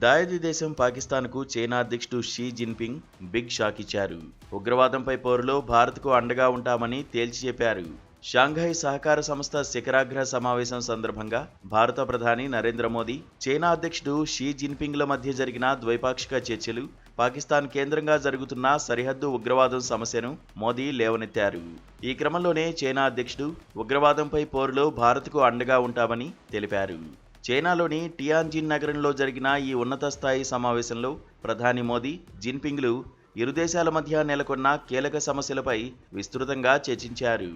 దాయాది దేశం పాకిస్తాన్కు చైనా అధ్యక్షుడు షీ జిన్పింగ్ బిగ్ షాక్ ఇచ్చారు. ఉగ్రవాదంపై పోరులో భారత్కు అండగా ఉంటామని తేల్చి చెప్పారు. షాంఘై సహకార సంస్థ శిఖరాగ్ర సమావేశం సందర్భంగా భారత ప్రధాని నరేంద్ర మోదీ, చైనా అధ్యక్షుడు షీ జిన్పింగ్ల మధ్య జరిగిన ద్వైపాక్షిక చర్చలు, పాకిస్తాన్ కేంద్రంగా జరుగుతున్న సరిహద్దు ఉగ్రవాదం సమస్యను మోదీ లేవనెత్తారు. ఈ క్రమంలోనే చైనా అధ్యక్షుడు ఉగ్రవాదంపై పోరులో భారత్కు అండగా ఉంటామని తెలిపారు. చైనాలోని టియాన్జిన్ నగరంలో జరిగిన ఈ ఉన్నత స్థాయి సమావేశంలో ప్రధాని మోదీ, జిన్పింగ్లు ఇరు దేశాల మధ్య నెలకొన్న కీలక సమస్యలపై విస్తృతంగా చర్చించారు.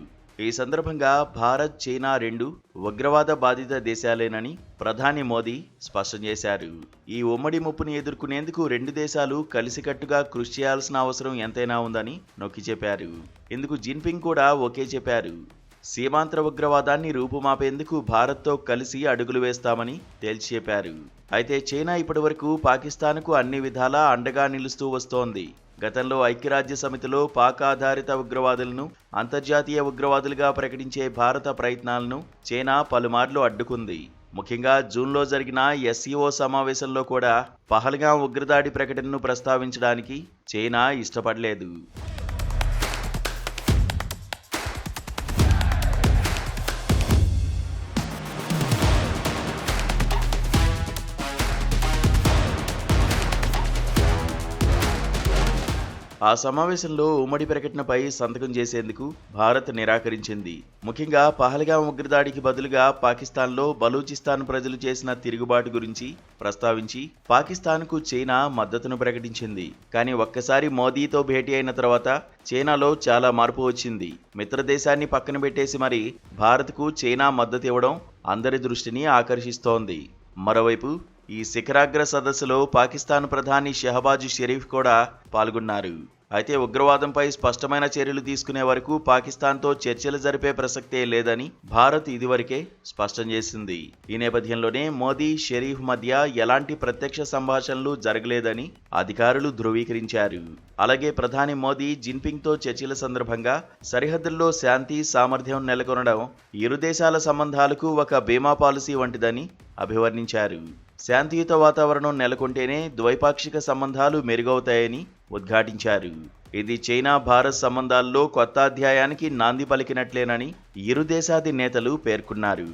ఈ సందర్భంగా భారత్, చైనా రెండు ఉగ్రవాద బాధిత దేశాలేనని ప్రధాని మోదీ స్పష్టం చేశారు. ఈ ఉమ్మడి ముప్పుని ఎదుర్కొనేందుకు రెండు దేశాలు కలిసికట్టుగా కృషి చేయాల్సిన అవసరం ఎంతైనా ఉందని నొక్కి చెప్పారు. ఇందుకు జిన్పింగ్ కూడా ఓకే చెప్పారు. సీమాంతర ఉగ్రవాదాన్ని రూపుమాపేందుకు భారత్తో కలిసి అడుగులు వేస్తామని తేల్చి చెప్పారు. అయితే చైనా ఇప్పటివరకు పాకిస్తాన్కు అన్ని విధాలా అండగా నిలుస్తూ వస్తోంది. గతంలో ఐక్యరాజ్య సమితిలో పాక్ ఆధారిత ఉగ్రవాదులను అంతర్జాతీయ ఉగ్రవాదులుగా ప్రకటించే భారత ప్రయత్నాలను చైనా పలుమార్లు అడ్డుకుంది. ముఖ్యంగా జూన్లో జరిగిన ఎస్సీఓ సమావేశంలో కూడా పహల్గాం ఉగ్రదాడి ప్రకటనను ప్రస్తావించడానికి చైనా ఇష్టపడలేదు. ఆ సమావేశంలో ఉమ్మడి ప్రకటనపై సంతకం చేసేందుకు భారత్ నిరాకరించింది. ముఖ్యంగా పహల్గాం ఉగ్రదాడికి బదులుగా పాకిస్తాన్లో బలూచిస్తాన్ ప్రజలు చేసిన తిరుగుబాటు గురించి ప్రస్తావించి పాకిస్తాన్కు చైనా మద్దతును ప్రకటించింది. కానీ ఒక్కసారి మోదీతో భేటీ అయిన తర్వాత చైనాలో చాలా మార్పు వచ్చింది. మిత్రదేశాన్ని పక్కన పెట్టేసి మరి భారత్కు చైనా మద్దతు ఇవ్వడం అందరి దృష్టిని ఆకర్షిస్తోంది. మరోవైపు ఈ శిఖరాగ్ర సదస్సులో పాకిస్తాన్ ప్రధాని షెహబాజ్ షరీఫ్ కూడా పాల్గొన్నారు. అయితే ఉగ్రవాదంపై స్పష్టమైన చర్యలు తీసుకునే వరకు పాకిస్తాన్తో చర్చలు జరిపే ప్రసక్తే లేదని భారత్ ఇదివరకే స్పష్టం చేసింది. ఈ నేపథ్యంలోనే మోదీ, షరీఫ్ మధ్య ఎలాంటి ప్రత్యక్ష సంభాషణలు జరగలేదని అధికారులు ధృవీకరించారు. అలాగే ప్రధాని మోదీ, జిన్పింగ్తో చర్చల సందర్భంగా సరిహద్దుల్లో శాంతి, సామర్థ్యం నెలకొనడం ఇరు దేశాల సంబంధాలకు ఒక బీమా పాలసీ వంటిదని అభివర్ణించారు. శాంతియుత వాతావరణం నెలకొంటేనే ద్వైపాక్షిక సంబంధాలు మెరుగవుతాయని ఉద్ఘాటించారు. ఇది చైనా భారత్ సంబంధాల్లో కొత్త అధ్యాయానికి నాంది పలికినట్లేనని ఇరు దేశాధినేతలు పేర్కొన్నారు.